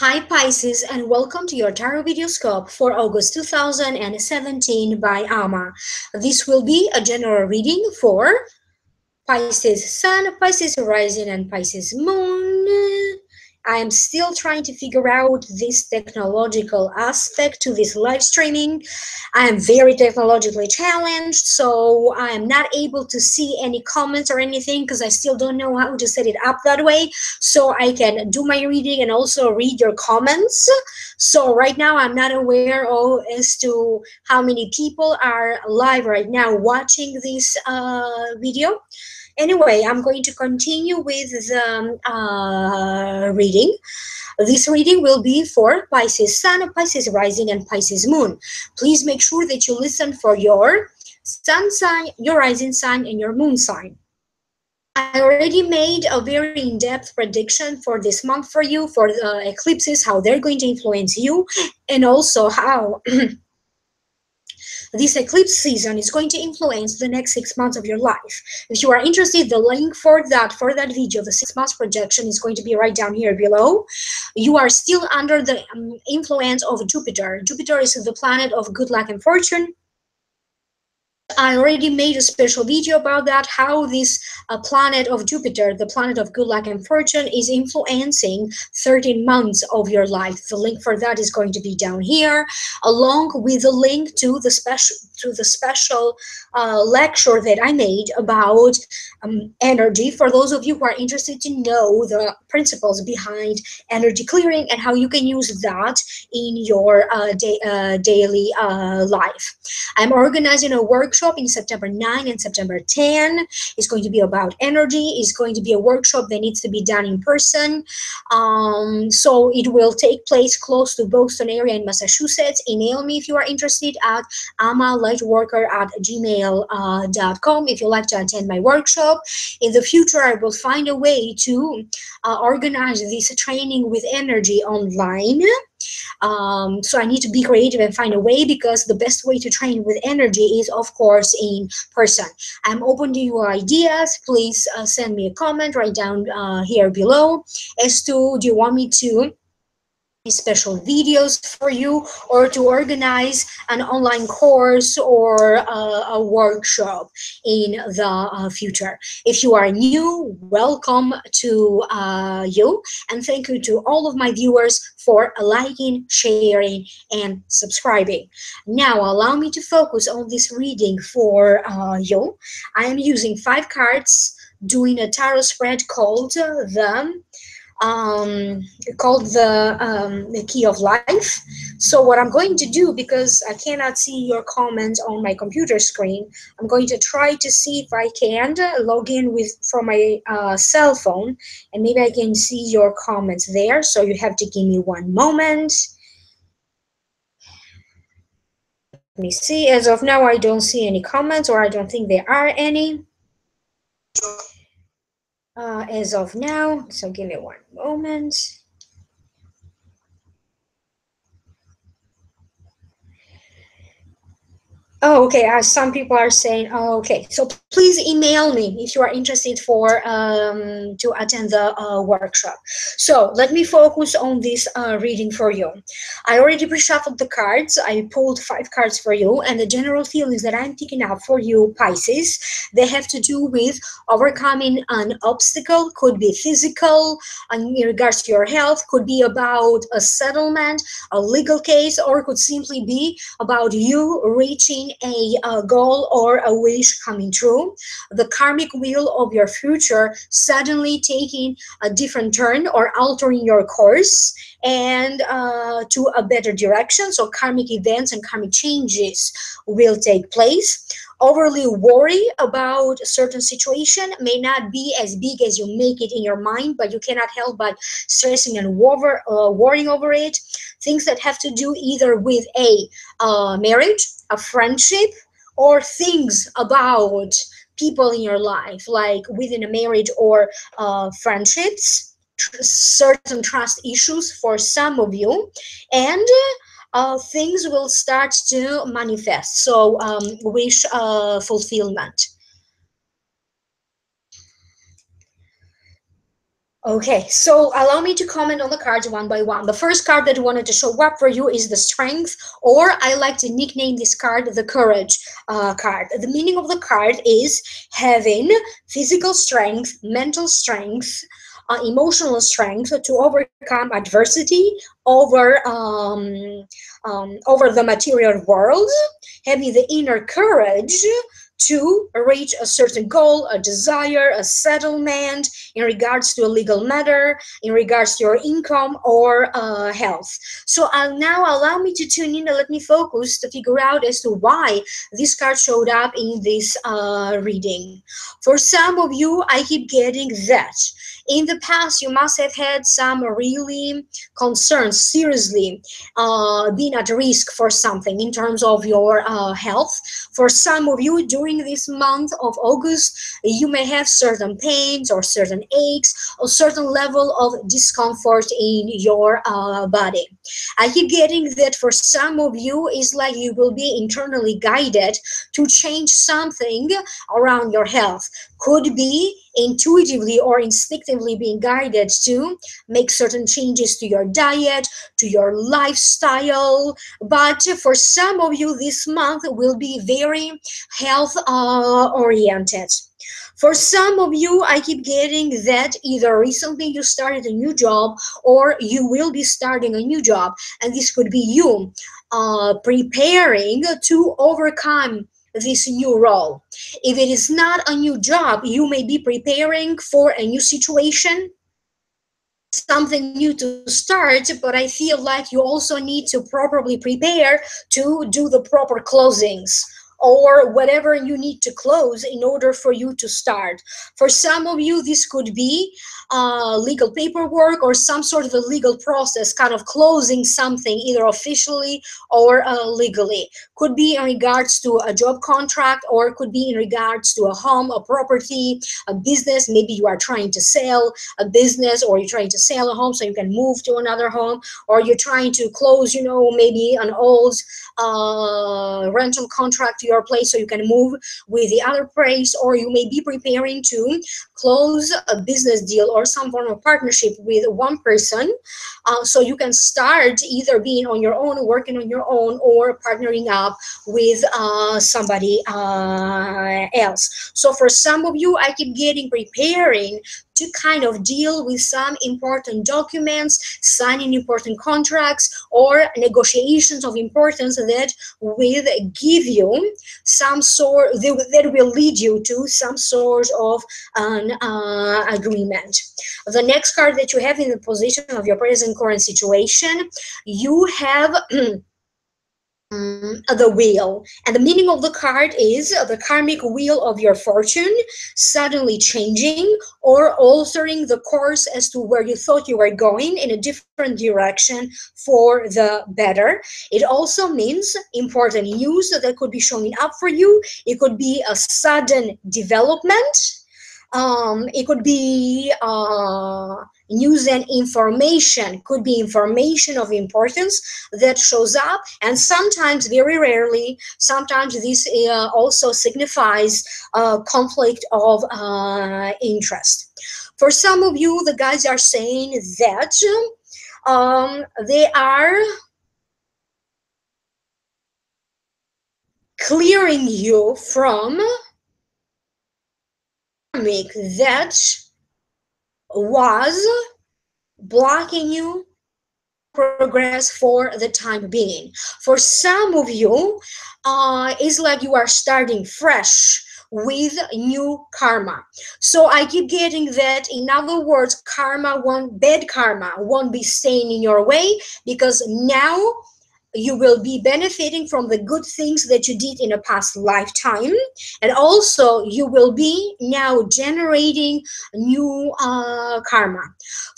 Hi Pisces, and welcome to your tarot videoscope for August 2017 by Ama. This will be a general reading for Pisces Sun, Pisces Rising, and Pisces Moon. I am still trying to figure out this technological aspect to this live streaming. I am very technologically challenged, so I am not able to see any comments or anything because I still don't know how to set it up that way so I can do my reading and also read your comments. So right now I'm not aware as to how many people are live right now watching this video. Anyway, I'm going to continue with the reading. This reading will be for Pisces Sun, Pisces Rising, and Pisces Moon. Please make sure that you listen for your Sun sign, your Rising sign, and your Moon sign. I already made a very in-depth prediction for this month for you, for the eclipses, how they're going to influence you, and also how this eclipse season is going to influence the next 6 months of your life. If you are interested, the link for that video, the 6 months projection, is going to be right down here below. You are still under the influence of Jupiter. Jupiter is the planet of good luck and fortune. I already made a special video about that, how this planet of Jupiter, the planet of good luck and fortune, is influencing 13 months of your life. The link for that is going to be down here, along with the link to the special lecture that I made about energy, for those of you who are interested to know the principles behind energy clearing and how you can use that in your daily life. I'm organizing a workshop in September 9 and September 10. It's going to be about energy. It's going to be a workshop that needs to be done in person. So it will take place close to Boston area in Massachusetts. Email me if you are interested at amalightworker@gmail.com if you'd like to attend my workshop. In the future, I will find a way to organize this training with energy online. So I need to be creative and find a way, because the best way to train with energy is, of course, in person. I'm open to your ideas. Please send me a comment right down here below as to, do you want me to special videos for you, or to organize an online course or a workshop in the future. If you are new, welcome to you, and thank you to all of my viewers for liking, sharing, and subscribing. Now allow me to focus on this reading for you. I am using 5 cards, doing a tarot spread called the Key of Life. So what I'm going to do, because I cannot see your comments on my computer screen, I'm going to try to see if I can log in from my cell phone, and maybe I can see your comments there. So you have to give me one moment. Let me see. As of now, I don't see any comments, or I don't think there are any. As of now, so give me one moment. Oh, okay. Some people are saying, oh, okay. So please email me if you are interested for to attend the workshop. So let me focus on this reading for you. I already pre-shuffled the cards. I pulled 5 cards for you, and the general feelings that I'm picking up for you, Pisces, they have to do with overcoming an obstacle. Could be physical, in regards to your health. Could be about a settlement, a legal case, or could simply be about you reaching a goal or a wish coming true. The karmic wheel of your future suddenly taking a different turn or altering your course and to a better direction. So karmic events and karmic changes will take place. Overly worry about a certain situation may not be as big as you make it in your mind, but you cannot help but stressing and worrying over it. Things that have to do either with a marriage, a friendship, or things about people in your life, like within a marriage or friendships, certain trust issues for some of you, and things will start to manifest. So wish fulfillment. Okay, so allow me to comment on the cards one by one. The first card that wanted to show up for you is the Strength, or I like to nickname this card the Courage card. The meaning of the card is having physical strength, mental strength, emotional strength to overcome adversity over the material world, having the inner courage to reach a certain goal, a desire, a settlement in regards to a legal matter, in regards to your income or health. So now allow me to tune in and let me focus to figure out as to why this card showed up in this reading. For some of you, I keep getting that. In the past, you must have had some really concerns, seriously being at risk for something in terms of your health. For some of you, during this month of August, you may have certain pains or certain aches or certain level of discomfort in your body. I keep getting that for some of you, it's like you will be internally guided to change something around your health. Could be intuitively or instinctively being guided to make certain changes to your diet, to your lifestyle. But for some of you, this month will be very health oriented. For some of you, I keep getting that either recently you started a new job or you will be starting a new job, and this could be you preparing to overcome this new role. If it is not a new job, you may be preparing for a new situation, something new to start, but I feel like you also need to properly prepare to do the proper closings or whatever you need to close in order for you to start. For some of you, this could be legal paperwork or some sort of a legal process, kind of closing something either officially or legally. Could be in regards to a job contract, or could be in regards to a home, a property, a business. Maybe you are trying to sell a business, or you're trying to sell a home so you can move to another home, or you're trying to close, maybe an old rental contract to your place so you can move with the other place, or you may be preparing to close a business deal or some form of partnership with one person, so you can start either being on your own, working on your own, or partnering up with somebody else. So for some of you, I keep getting preparing to kind of deal with some important documents, signing important contracts, or negotiations of importance that will give you some sort, that will lead you to some sort of an agreement. The next card that you have in the position of your present current situation, you have the wheel, and the meaning of the card is the karmic wheel of your fortune suddenly changing or altering the course as to where you thought you were going in a different direction for the better. It also means important news that could be showing up for you. It could be a sudden development. It could be news and information, could be information of importance that shows up, and sometimes, very rarely, sometimes this also signifies conflict of interest. For some of you, the guys are saying that they are clearing you from that was blocking you progress for the time being. For some of you, it's like you are starting fresh with new karma. So I keep getting that, in other words, bad karma won't be staying in your way, because now you will be benefiting from the good things that you did in a past lifetime, and also you will be now generating new karma.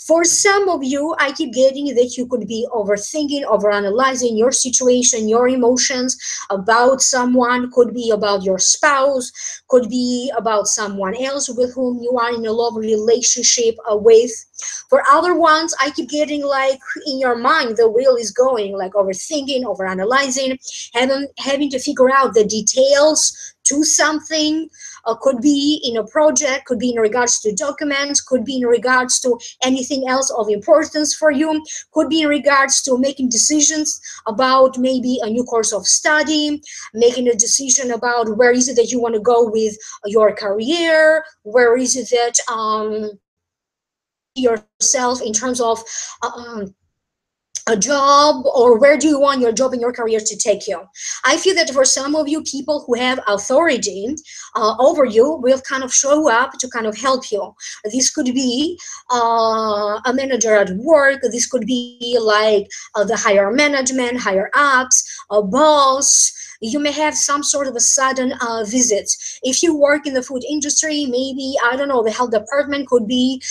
For some of you, I keep getting that you could be overthinking, overanalyzing your situation, your emotions about someone. Could be about your spouse, could be about someone else with whom you are in a love relationship with. For other ones, I keep getting like in your mind the wheel is going, like overthinking, overanalyzing, having to figure out the details to something, could be in a project, could be in regards to documents, could be in regards to anything else of importance for you, could be in regards to making decisions about maybe a new course of study, making a decision about where is it that you want to go with your career, where is it that you see yourself in terms of a job, or where do you want your job and your career to take you. I feel that for some of you, people who have authority over you will kind of show up to kind of help you. This could be a manager at work, this could be like the higher management, higher ups, a boss. You may have some sort of a sudden visit. If you work in the food industry, maybe, I don't know, the health department could be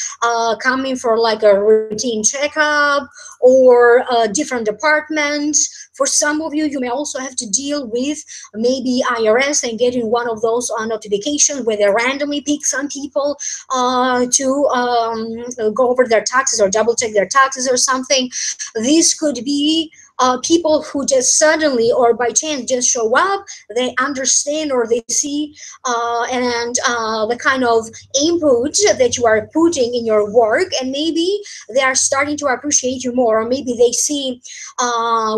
coming for like a routine checkup, or a different department. For some of you, you may also have to deal with maybe IRS and getting one of those notifications where they randomly pick some people to go over their taxes or double check their taxes or something. This could be people who just suddenly or by chance just show up, they understand or they see and the kind of input that you are putting in your work, and maybe they are starting to appreciate you more, or maybe they see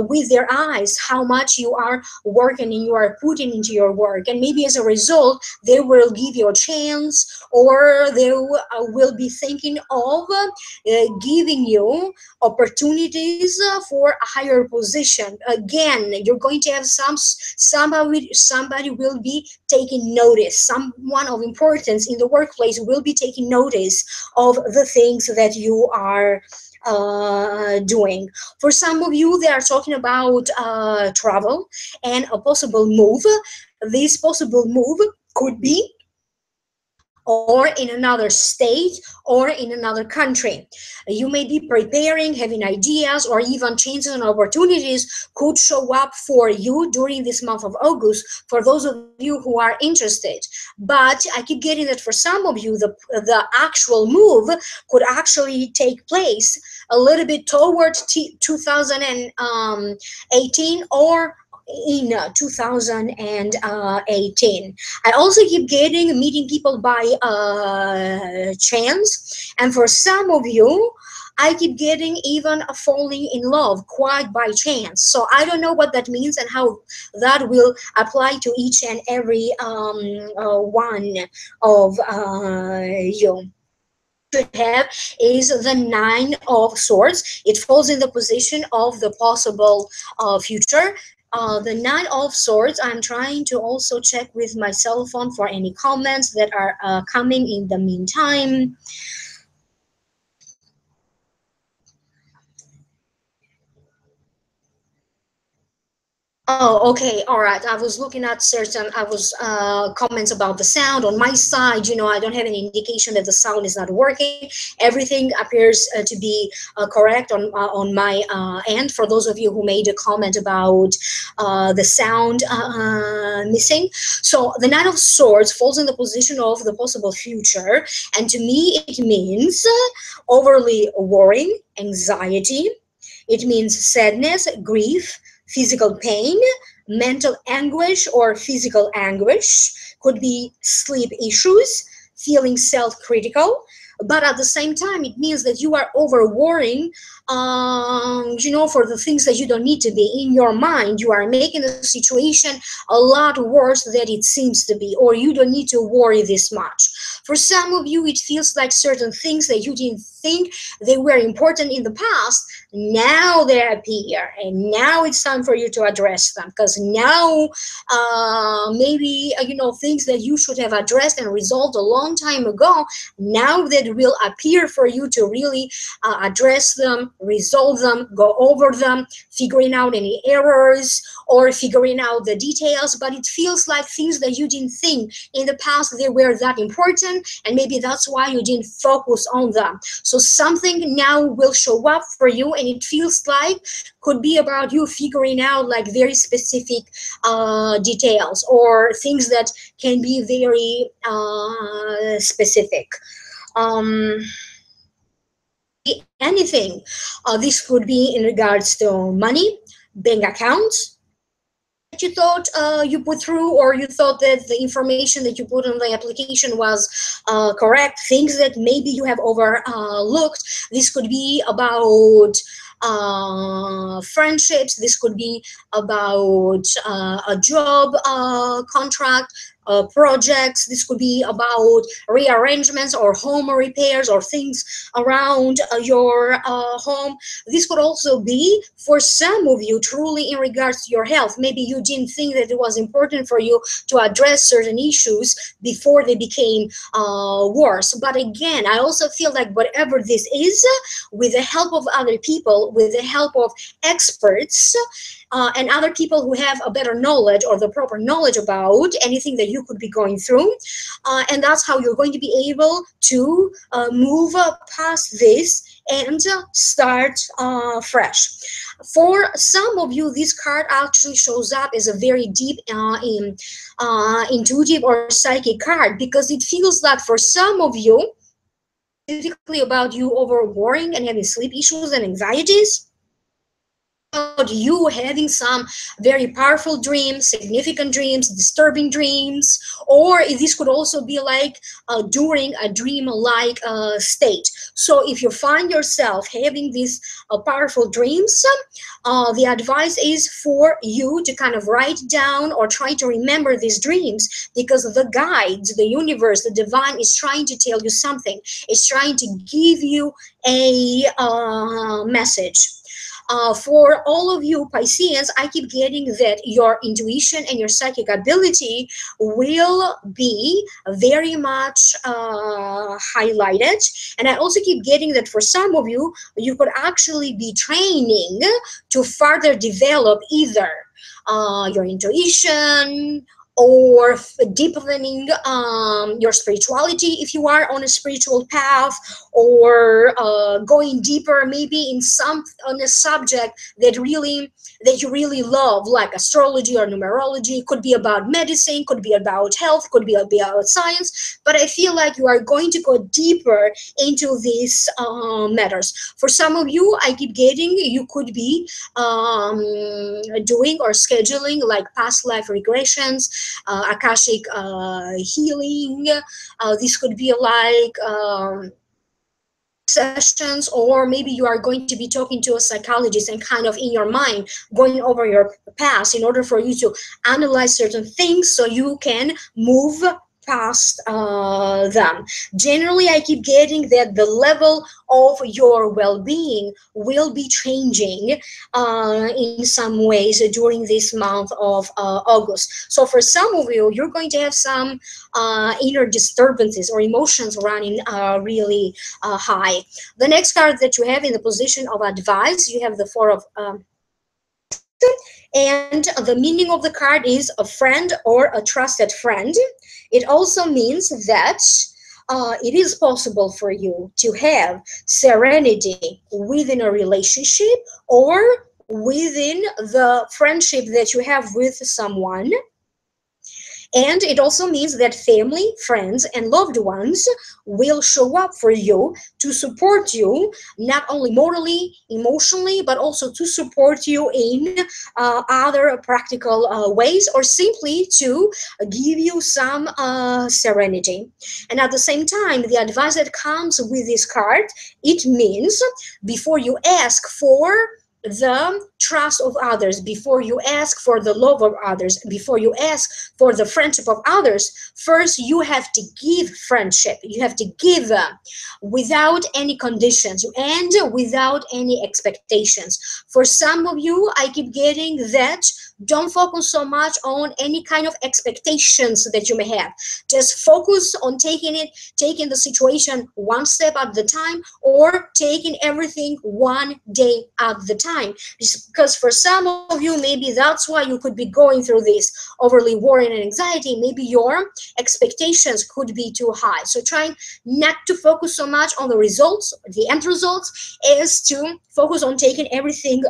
with their eyes how much you are working and you are putting into your work, and maybe as a result they will give you a chance, or they will be thinking of giving you opportunities for a higher position. Again, you're going to have somebody will be taking notice, someone of importance in the workplace will be taking notice of the things that you are doing. For some of you, they are talking about travel and a possible move. This possible move could be or in another state or in another country. You may be preparing, having ideas, or even chances and opportunities could show up for you during this month of August, for those of you who are interested. But I keep getting that for some of you, the actual move could actually take place a little bit towards 2018 or in 2018. I also keep getting meeting people by chance, and for some of you, I keep getting even a falling in love quite by chance. So I don't know what that means and how that will apply to each and every one of you. You have is the Nine of Swords. It falls in the position of the possible future. The Nine of Swords, I'm trying to also check with my cell phone for any comments that are coming in the meantime. Oh, okay, all right. I was looking at certain, I was comments about the sound on my side. I don't have any indication that the sound is not working. Everything appears to be correct on my end. For those of you who made a comment about the sound missing, so the Nine of Swords falls in the position of the possible future, and to me it means overly worrying, anxiety. It means sadness, grief, physical pain, mental anguish or physical anguish, could be sleep issues, feeling self-critical, but at the same time it means that you are over worrying for the things that you don't need to be. In your mind you are making the situation a lot worse than it seems to be, or you don't need to worry this much. For some of you it feels like certain things that you didn't think they were important in the past, now they appear, and now it's time for you to address them, because now maybe things that you should have addressed and resolved a long time ago, now that will appear for you to really address them, resolve them, go over them, figuring out any errors or figuring out the details. But it feels like things that you didn't think in the past they were that important, and maybe that's why you didn't focus on them. So something now will show up for you, and it feels like could be about you figuring out like very specific details or things that can be very specific. Um, Anything. This could be in regards to money, bank accounts, that you thought you put through, or you thought that the information that you put on the application was correct, things that maybe you have overlooked. This could be about friendships, this could be about a job contract, projects, this could be about rearrangements or home repairs or things around your home. This could also be for some of you truly in regards to your health. Maybe you didn't think that it was important for you to address certain issues before they became worse. But again, I also feel like whatever this is, with the help of other people, with the help of experts, and other people who have a better knowledge or the proper knowledge about anything that you could be going through, and that's how you're going to be able to move past this and start fresh. For some of you, this card actually shows up as a very deep intuitive or psychic card, because it feels like for some of you, specifically about you over worrying and having sleep issues and anxieties, about you having some very powerful dreams, significant dreams, disturbing dreams, or this could also be like during a dream-like state. So if you find yourself having these powerful dreams, the advice is for you to kind of write down or try to remember these dreams, because the guides, the universe, the divine is trying to tell you something. It's trying to give you a message. For all of you Pisceans, I keep getting that your intuition and your psychic ability will be very much highlighted. And I also keep getting that for some of you, you could actually be training to further develop either your intuition, or deepening your spirituality if you are on a spiritual path, or going deeper maybe in some on a subject that you really love, like astrology or numerology. Could be about medicine, could be about health, could be about science, but I feel like you are going to go deeper into these matters. For some of you, I keep getting you could be doing or scheduling like past life regressions, Akashic Healing. This could be like sessions, or maybe you are going to be talking to a psychologist and kind of in your mind going over your past in order for you to analyze certain things so you can move past them. Generally, I keep getting that the level of your well-being will be changing in some ways during this month of August. So for some of you, you're going to have some inner disturbances or emotions running really high. The next card that you have in the position of advice, you have the Four of and the meaning of the card is a friend or a trusted friend. It also means that it is possible for you to have serenity within a relationship or within the friendship that you have with someone. And it also means that family, friends, and loved ones will show up for you to support you, not only morally, emotionally, but also to support you in other practical ways, or simply to give you some serenity. And at the same time, the advice that comes with this card, it means before you ask for the trust of others, before you ask for the love of others, before you ask for the friendship of others, first you have to give friendship. You have to give without any conditions and without any expectations. For some of you, I keep getting that don't focus so much on any kind of expectations that you may have. Just focus on taking the situation one step at the time, or taking everything one day at the time. Because for some of you, maybe that's why you could be going through this overly worry and anxiety. Maybe your expectations could be too high. So trying not to focus so much on the results, the end results, is to focus on taking everything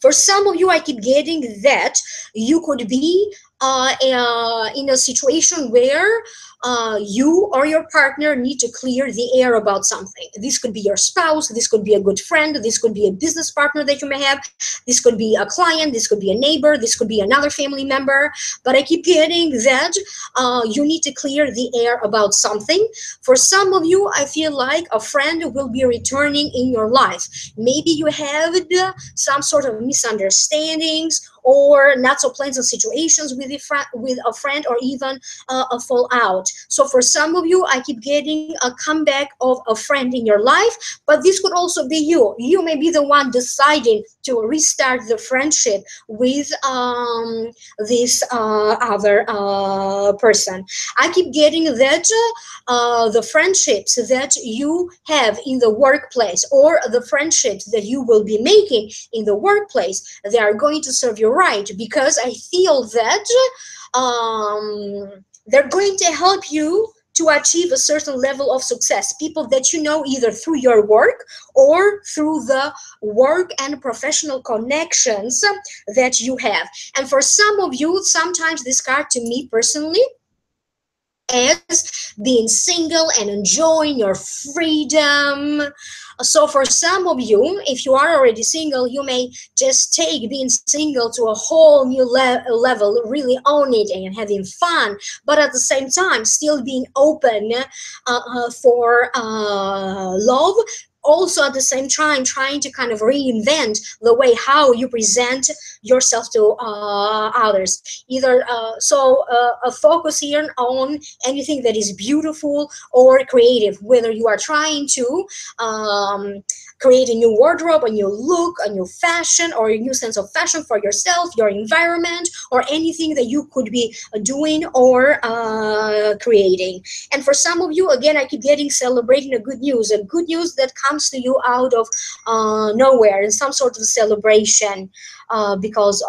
for some of you, I keep getting that you could be in a situation where you or your partner need to clear the air about something. This could be your spouse, this could be a good friend, this could be a business partner that you may have, this could be a client, this could be a neighbor, this could be another family member. But I keep getting that you need to clear the air about something. For some of you, I feel like a friend will be returning in your life. Maybe you had some sort of misunderstandings or not so pleasant situations with a friend, or even a fallout. So for some of you, I keep getting a comeback of a friend in your life, but this could also be you. You may be the one deciding to restart the friendship with this other person. I keep getting that the friendships that you have in the workplace, or the friendships that you will be making in the workplace, they are going to serve you right, because I feel that they're going to help you to achieve a certain level of success. People that you know either through your work or through the work and professional connections that you have. And for some of you, sometimes this card to me personally as being single and enjoying your freedom. So for some of you, if you are already single, you may just take being single to a whole new level, really own it and having fun, but at the same time still being open for love. Also at the same time trying to kind of reinvent the way how you present yourself to others. Either a focus here on anything that is beautiful or creative, whether you are trying to create a new wardrobe, a new look, a new fashion, or a new sense of fashion for yourself, your environment, or anything that you could be doing or creating. And for some of you, again, I keep getting celebrating a good news that comes to you out of nowhere, in some sort of celebration, because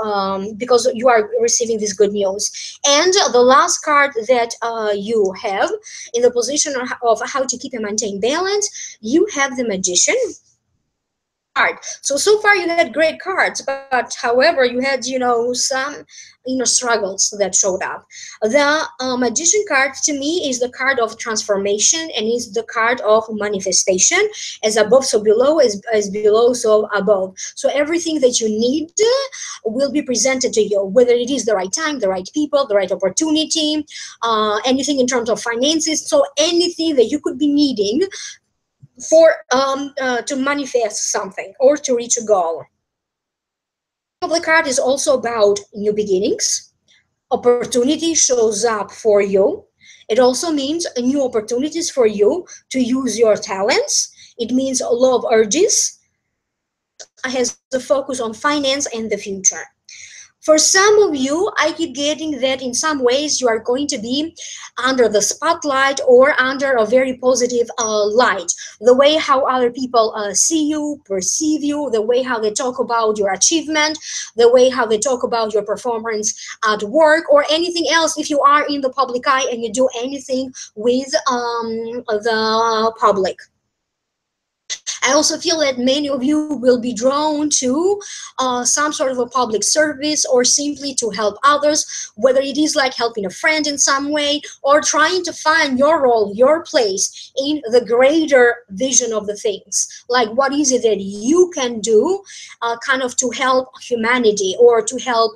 you are receiving this good news. And the last card that you have in the position of how to keep and maintain balance, you have the Magician card. So far you had great cards, but however you had some struggles that showed up. The Magician card to me is the card of transformation, and is the card of manifestation. As above so below, as below so above. So everything that you need will be presented to you, whether it is the right time, the right people, the right opportunity, anything in terms of finances. So anything that you could be needing for to manifest something or to reach a goal. The card is also about new beginnings. Opportunity shows up for you. It also means new opportunities for you to use your talents. It means love urges. Has a focus on finance and the future. For some of you, I keep getting that in some ways you are going to be under the spotlight or under a very positive light. The way how other people see you, perceive you, the way how they talk about your achievement, the way how they talk about your performance at work, or anything else if you are in the public eye and you do anything with the public. I also feel that many of you will be drawn to some sort of a public service, or simply to help others, whether it is like helping a friend in some way, or trying to find your role, your place in the greater vision of the things. Like, what is it that you can do kind of to help humanity or to help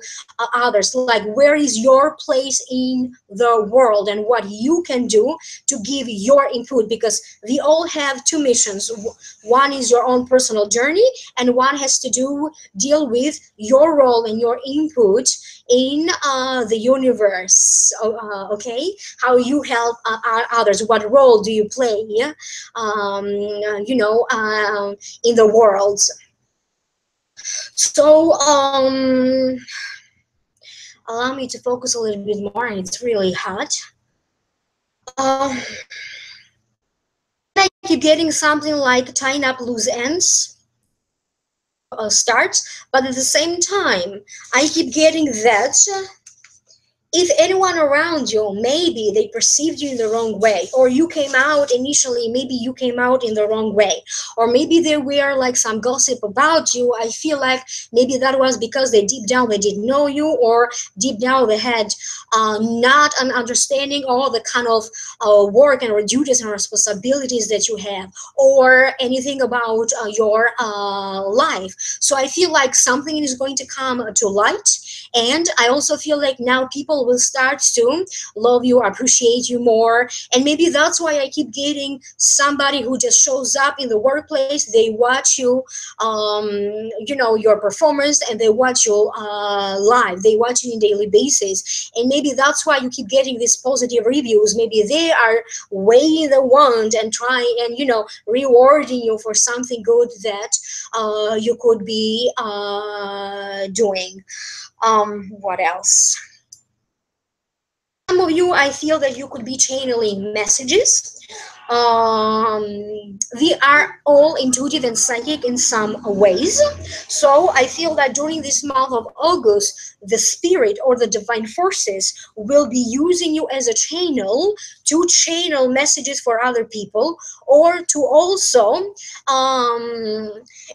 others? Like, where is your place in the world and what you can do to give your input? Because we all have two missions. One is your own personal journey, and one has to deal with your role and your input in the universe. Okay, how you help others. What role do you play? In the world. So allow me to focus a little bit more, and it's really hot. I keep getting something like tying up loose ends. Starts, but at the same time I keep getting that if anyone around you, maybe they perceived you in the wrong way, or you came out initially, maybe you came out in the wrong way, or maybe there were like some gossip about you, I feel like maybe that was because they deep down they didn't know you, or deep down they had not an understanding all the kind of work and duties and responsibilities that you have, or anything about your life. So I feel like something is going to come to light, and I also feel like now people will start to love you, appreciate you more. And maybe that's why I keep getting somebody who just shows up in the workplace. They watch you, your performance, and they watch you live. They watch you on a daily basis. And maybe that's why you keep getting these positive reviews. Maybe they are weighing the wand and trying and, rewarding you for something good that you could be doing. What else? Some of you, I feel that you could be channeling messages. We are all intuitive and psychic in some ways. So I feel that during this month of August, the spirit or the divine forces will be using you as a channel to channel messages for other people, or to also,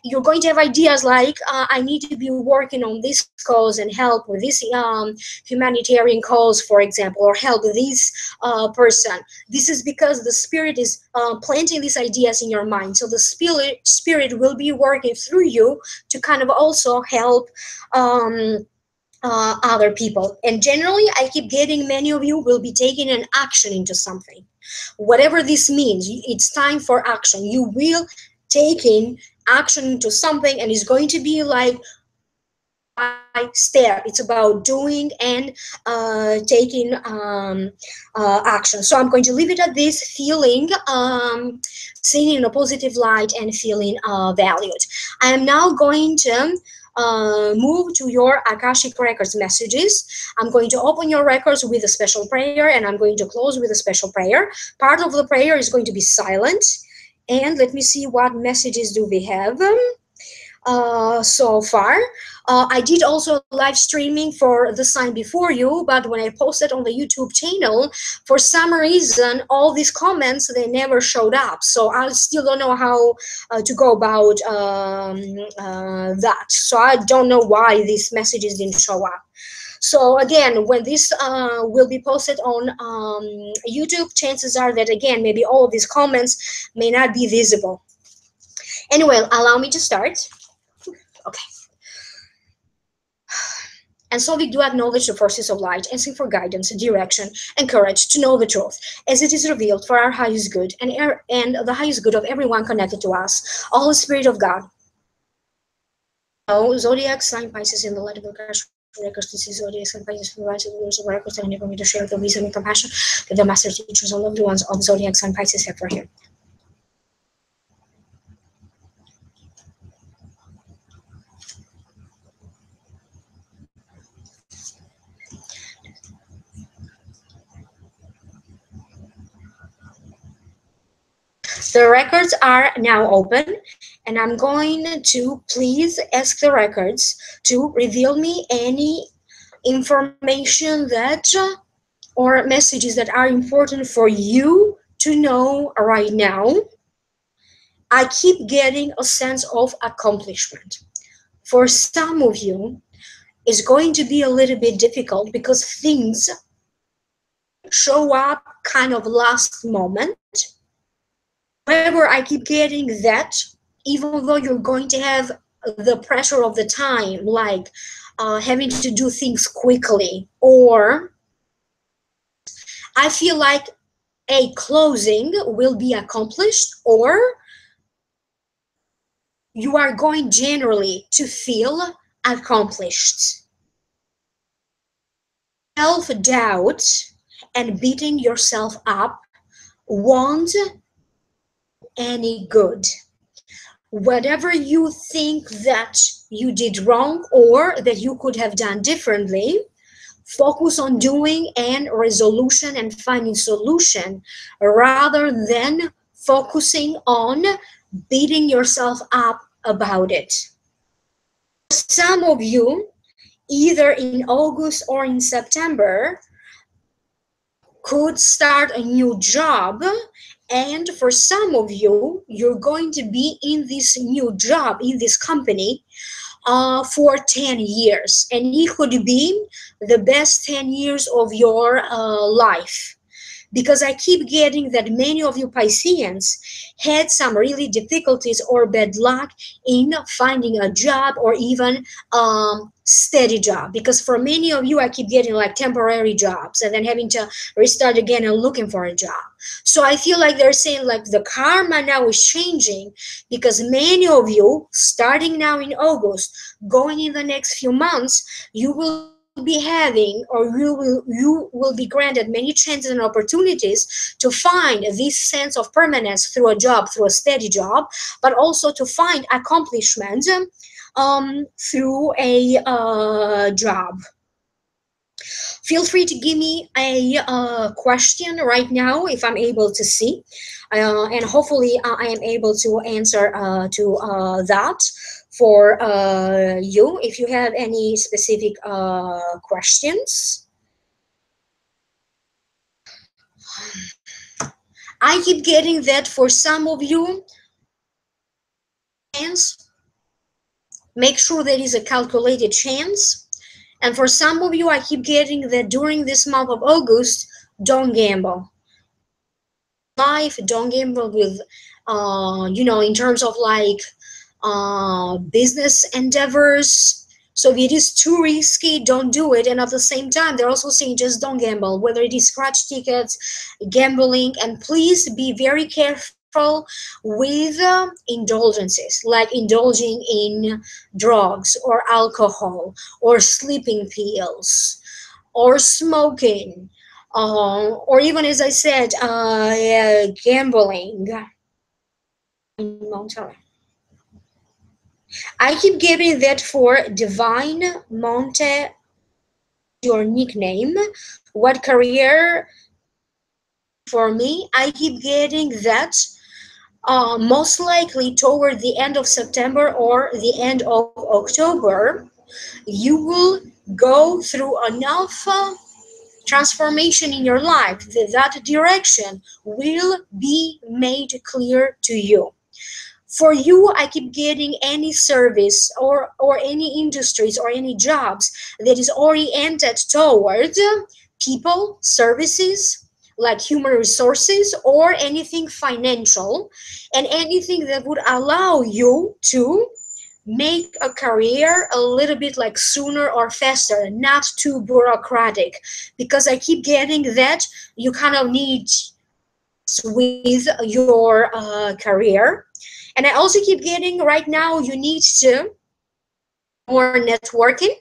you're going to have ideas like, I need to be working on this cause and help with this humanitarian cause, for example, or help this person. This is because the spirit is planting these ideas in your mind. So the spirit will be working through you to kind of also help other people. And generally, I keep getting many of you will be taking an action into something. Whatever this means, it's time for action. You will taking action into something, and it's going to be like step. It's about doing and taking action. So I'm going to leave it at this, feeling seen in a positive light and feeling valued. I am now going to move to your Akashic Records messages. I'm going to open your records with a special prayer, and I'm going to close with a special prayer. Part of the prayer is going to be silent. And let me see what messages do we have so far. I did also live streaming for the sign before you, but when I posted on the YouTube channel, for some reason, all these comments, they never showed up. So I still don't know how to go about that. So I don't know why these messages didn't show up. So again, when this will be posted on YouTube, chances are that, again, maybe all of these comments may not be visible. Anyway, allow me to start. Okay. And so we do acknowledge the forces of light and seek for guidance, direction, and courage to know the truth, as it is revealed for our highest good and the highest good of everyone connected to us. All Spirit of God. Oh, zodiac sign Pisces in the light of the Akashic Records. This is zodiac sign Pisces from the rise of the rules of records, and enable me to share the wisdom and compassion that the master teachers and loved ones of zodiac sign Pisces have for him. The records are now open, and I'm going to please ask the records to reveal me any information that or messages that are important for you to know right now. I keep getting a sense of accomplishment. For some of you, it's going to be a little bit difficult because things show up kind of last moment. However, I keep getting that even though you're going to have the pressure of the time, like having to do things quickly, or I feel like a closing will be accomplished, or you are going generally to feel accomplished. Self-doubt and beating yourself up won't any good. Whatever you think that you did wrong or that you could have done differently, focus on doing and resolution and finding solution rather than focusing on beating yourself up about it. Some of you, either in August or in September, could start a new job. And for some of you, you're going to be in this new job, in this company, for 10 years. And it could be the best 10 years of your life, because I keep getting that many of you Pisceans had some really difficulties or bad luck in finding a job, or even steady job. Because for many of you, I keep getting like temporary jobs and then having to restart again and looking for a job. So I feel like they're saying like the karma now is changing, because many of you, starting now in August, going in the next few months, you will be having, or you will be granted many chances and opportunities to find this sense of permanence through a job, through a steady job, but also to find accomplishment through a job. Feel free to give me a question right now if I'm able to see, and hopefully I am able to answer to that for you if you have any specific questions. I keep getting that for some of you, chance, make sure there is a calculated chance. And for some of you, I keep getting that during this month of August, don't gamble. Life, don't gamble with, in terms of like business endeavors. So if it is too risky, don't do it. And at the same time, they're also saying just don't gamble, whether it is scratch tickets, gambling, and please be very careful with indulgences, like indulging in drugs or alcohol or sleeping pills or smoking, or even, as I said, gambling. Divine Monte. I keep getting that for Divine Monte, your nickname. What career for me? I keep getting that most likely toward the end of September or the end of October, you will go through enough transformation in your life that that direction will be made clear to you. For you, I keep getting any service or any industries or any jobs that is oriented toward people, services, like human resources, or anything financial, and anything that would allow you to make a career a little bit like sooner or faster, not too bureaucratic. Because I keep getting that you kind of need with your career. And I also keep getting right now you need to more networking.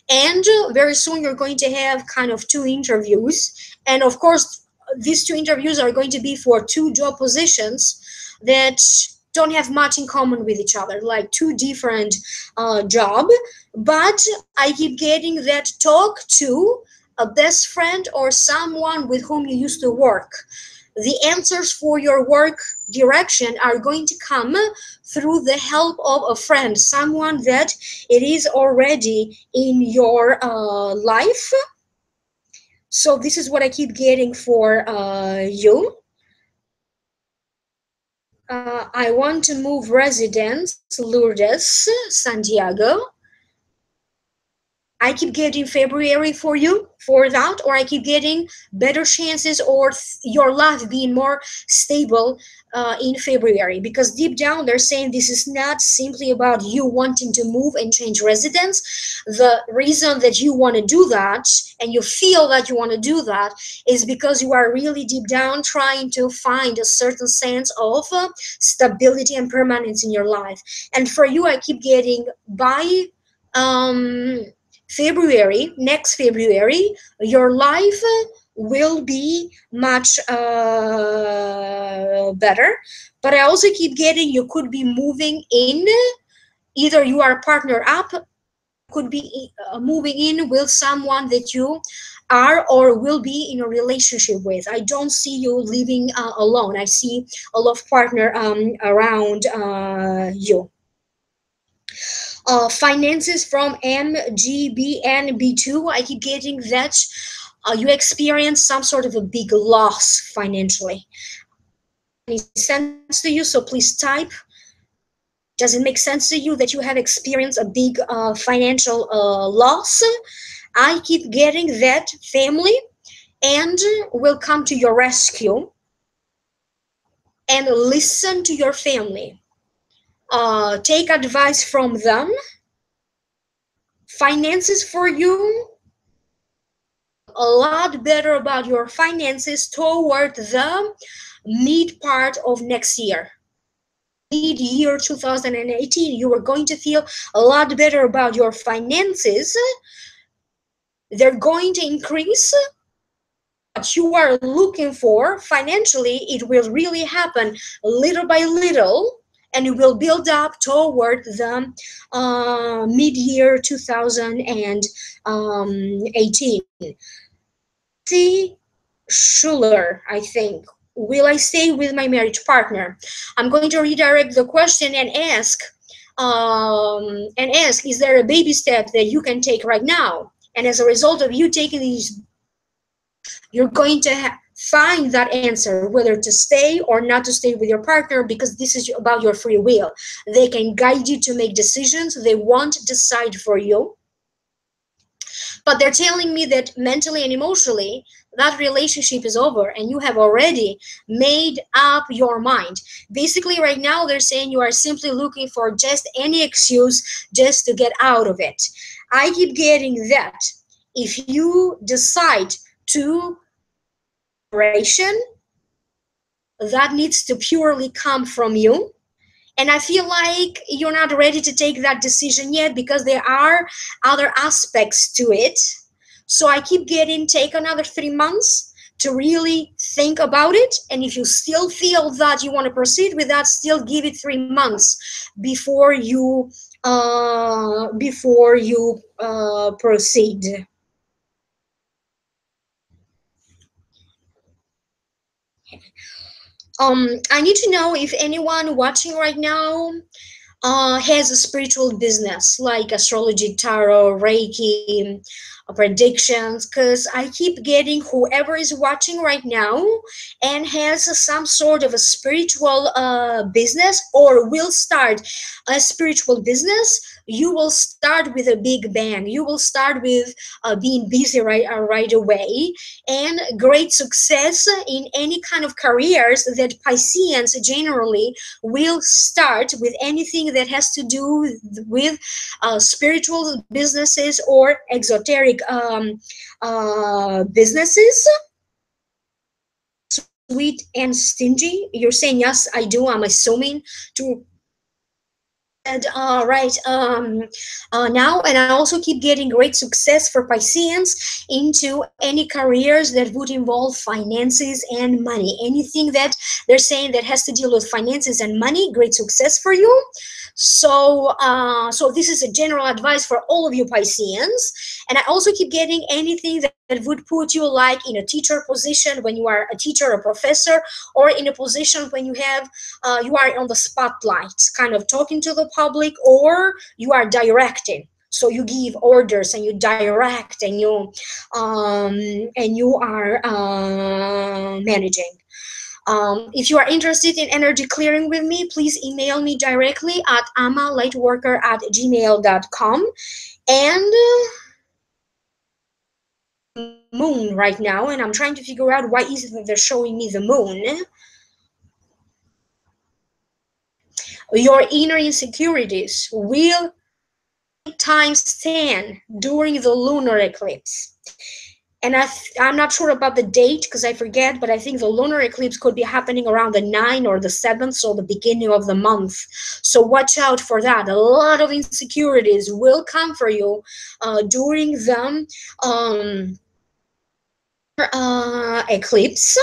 And very soon you're going to have kind of two interviews. And of course, these two interviews are going to be for two job positions that don't have much in common with each other, like two different job. But I keep getting that talk to a best friend or someone with whom you used to work. The answers for your work direction are going to come through the help of a friend, someone that it is already in your life. So this is what I keep getting for you. I want to move residence, Lourdes, Santiago. I keep getting February for you for that, or I keep getting better chances or your life being more stable in February. Because deep down they're saying this is not simply about you wanting to move and change residence. The reason that you want to do that and you feel that you want to do that is because you are really deep down trying to find a certain sense of stability and permanence in your life. And for you, I keep getting by February, next February, your life will be much better. But I also keep getting you could be moving in, either you are partner up, could be moving in with someone that you are or will be in a relationship with. I don't see you living alone. I see a love partner around you. finances from MGB and B2. I keep getting that you experience some sort of a big loss financially. Any sense to you? So please type. Does it make sense to you that you have experienced a big financial loss? I keep getting that family and will come to your rescue and listen to your family. Take advice from them. Finances for you, a lot better about your finances toward the mid part of next year. Mid year 2018, you are going to feel a lot better about your finances. They're going to increase. What you are looking for financially, it will really happen little by little, and it will build up toward the mid-year 2018. See, Schuler, I think. Will I stay with my marriage partner? I'm going to redirect the question and ask, is there a baby step that you can take right now? And as a result of you taking these, you're going to find that answer, whether to stay or not to stay with your partner, because this is about your free will. They can guide you to make decisions. They won't decide for you. But they're telling me that mentally and emotionally, that relationship is over and you have already made up your mind. Basically, right now, they're saying you are simply looking for just any excuse just to get out of it. I keep getting that. If you decide to separation, that needs to purely come from you. And I feel like you're not ready to take that decision yet because there are other aspects to it. So I keep getting, take another 3 months to really think about it. And if you still feel that you want to proceed with that, still give it 3 months before you proceed. I need to know if anyone watching right now has a spiritual business like astrology, tarot, Reiki, predictions, because I keep getting whoever is watching right now and has some sort of a spiritual business or will start a spiritual business. You will start with a big bang. You will start with being busy right away, and great success in any kind of careers that Pisceans generally will start with anything that has to do with spiritual businesses or exoteric businesses. Sweet and stingy. You're saying yes, I do. I'm assuming to. And right now, and I also keep getting great success for Pisceans into any careers that would involve finances and money. Anything that they're saying that has to deal with finances and money, great success for you. So so this is a general advice for all of you Pisceans. And I also keep getting anything that would put you like in a teacher position when you are a teacher or professor, or in a position when you have you are on the spotlight, kind of talking to the public, or you are directing. So you give orders and you direct and you are managing. If you are interested in energy clearing with me, please email me directly at amalightworker@gmail.com. And moon right now, and I'm trying to figure out why is it that they're showing me the moon. Your inner insecurities will times 10 during the lunar eclipse. And I'm not sure about the date because I forget, but I think the lunar eclipse could be happening around the 9th or the 7th, so the beginning of the month. So watch out for that. A lot of insecurities will come for you during the eclipse.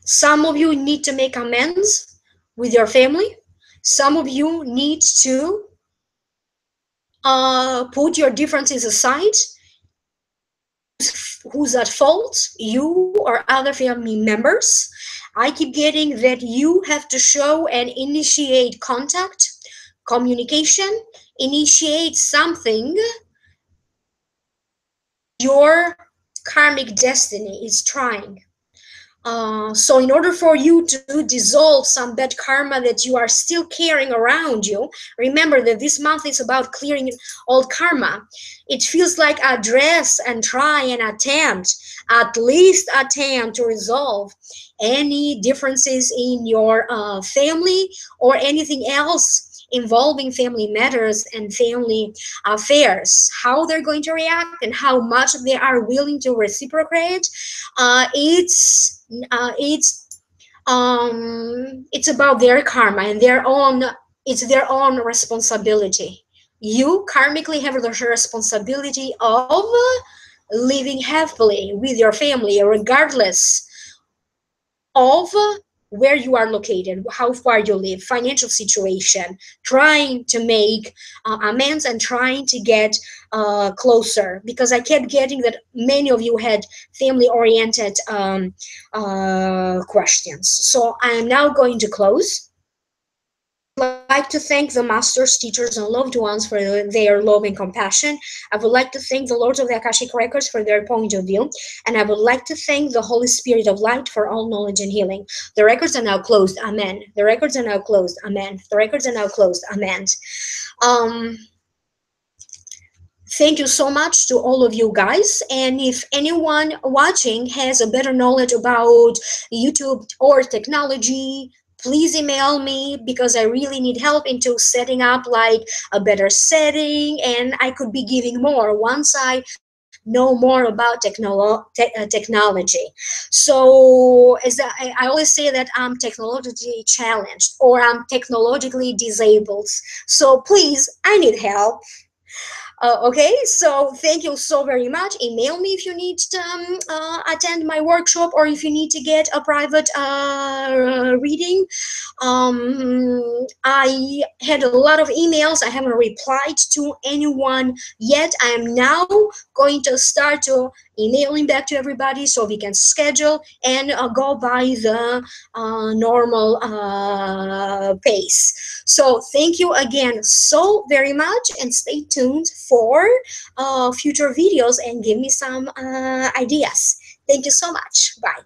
Some of you need to make amends with your family. Some of you need to put your differences aside. Who's at fault, you or other family members? I keep getting that you have to show and initiate contact, communication, initiate something your karmic destiny is trying. So in order for you to dissolve some bad karma that you are still carrying around you, remember that this month is about clearing old karma. It feels like address and try and attempt, at least attempt to resolve any differences in your family or anything else involving family matters and family affairs. How they're going to react and how much they are willing to reciprocate, it's about their karma and their own, it's their own responsibility. You karmically have the responsibility of living happily with your family regardless of where you are located, how far you live, financial situation, trying to make amends and trying to get closer. Because I kept getting that many of you had family oriented questions. So I am now going to close. I would like to thank the masters, teachers, and loved ones for their love and compassion. I would like to thank the lords of the Akashic Records for their point of view. And I would like to thank the Holy Spirit of Light for all knowledge and healing. The records are now closed. Amen. The records are now closed. Amen. The records are now closed. Amen. Um, Thank you so much to all of you guys. And if anyone watching has a better knowledge about YouTube or technology, please email me because I really need help into setting up like a better setting, and I could be giving more once I know more about technology. So as I always say that I'm technologically challenged or I'm technologically disabled. So please, I need help. Okay, so thank you so very much. Email me if you need to attend my workshop or if you need to get a private reading. I had a lot of emails. I haven't replied to anyone yet. I am now going to start to emailing back to everybody so we can schedule and go by the normal pace. So thank you again so very much and stay tuned for future videos and give me some ideas. Thank you so much. Bye.